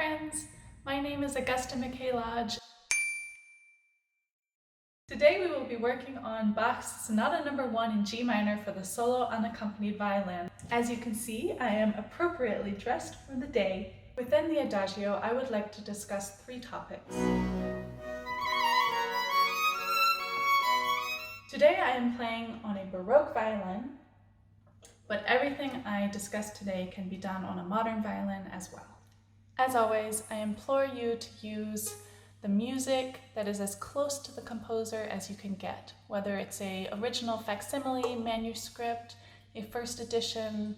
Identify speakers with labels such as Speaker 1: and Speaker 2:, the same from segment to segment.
Speaker 1: friends! My name is Augusta McKay-Lodge. Today we will be working on Bach's Sonata No. 1 in G minor for the solo unaccompanied violin. As you can see, I am appropriately dressed for the day. Within the Adagio, I would like to discuss 3 topics. Today I am playing on a Baroque violin, but everything I discuss today can be done on a modern violin as well. As always, I implore you to use the music that is as close to the composer as you can get, whether it's a original facsimile, manuscript, a first edition,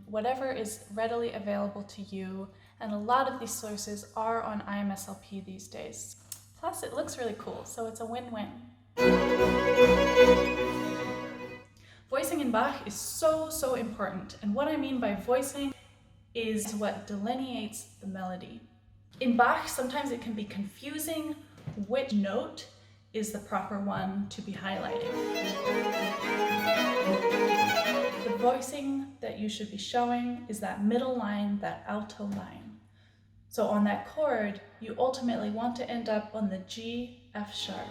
Speaker 1: whatever is readily available to you, and a lot of these sources are on IMSLP these days. Plus, it looks really cool, so it's a win-win. Voicing in Bach is so important, and what I mean by voicing is what delineates the melody. In Bach, sometimes it can be confusing which note is the proper one to be highlighting. The voicing that you should be showing is that middle line, that alto line. So on that chord, you ultimately want to end up on the G, F sharp.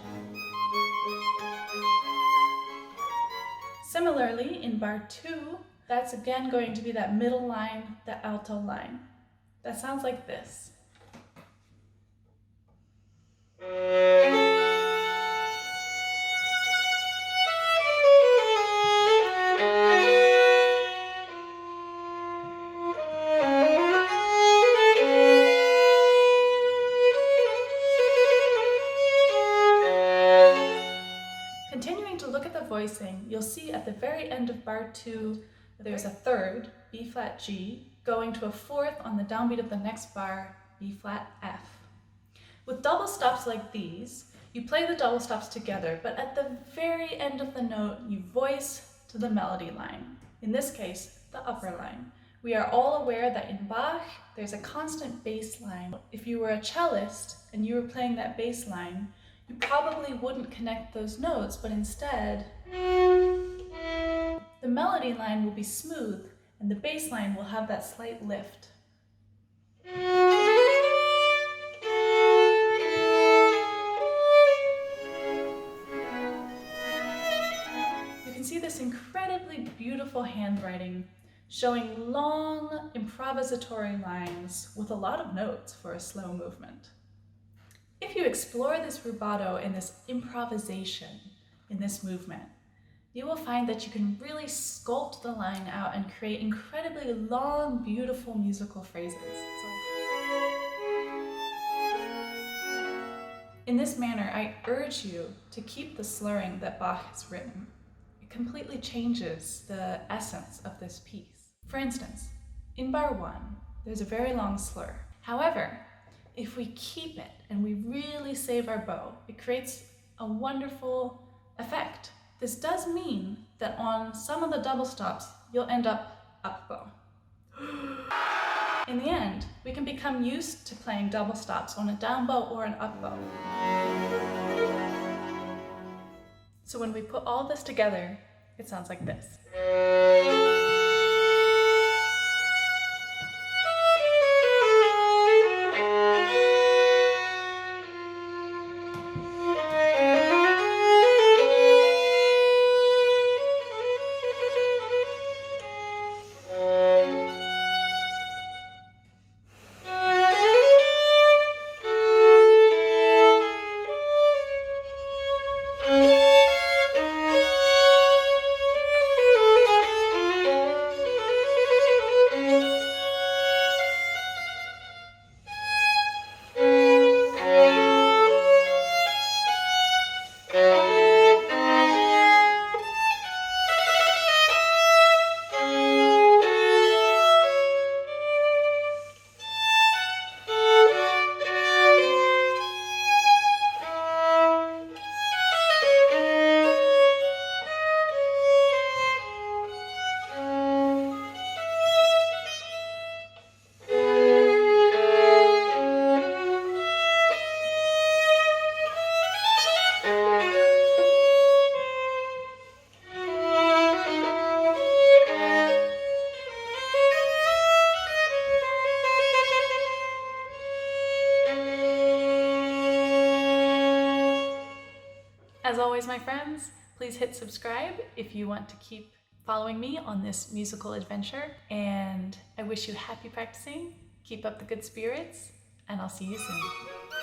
Speaker 1: Similarly, in bar 2, that's again going to be that middle line, the alto line. That sounds like this. Continuing to look at the voicing, you'll see at the very end of bar 2, there's a third, B flat G, going to a fourth on the downbeat of the next bar, B flat F. With double stops like these, you play the double stops together, but at the very end of the note, you voice to the melody line. In this case, the upper line. We are all aware that in Bach, there's a constant bass line. If you were a cellist and you were playing that bass line, you probably wouldn't connect those notes, but instead, the melody line will be smooth and the bass line will have that slight lift. You can see this incredibly beautiful handwriting showing long improvisatory lines with a lot of notes for a slow movement. If you explore this rubato and this improvisation in this movement, you will find that you can really sculpt the line out and create incredibly long, beautiful musical phrases. In this manner, I urge you to keep the slurring that Bach has written. It completely changes the essence of this piece. For instance, in bar 1, there's a very long slur. However, if we keep it and we really save our bow, it creates a wonderful effect. This does mean that on some of the double stops, you'll end up bow. In the end, we can become used to playing double stops on a down bow or an up bow. So when we put all this together, it sounds like this. As always, my friends, please hit subscribe if you want to keep following me on this musical adventure. And I wish you happy practicing, keep up the good spirits, and I'll see you soon.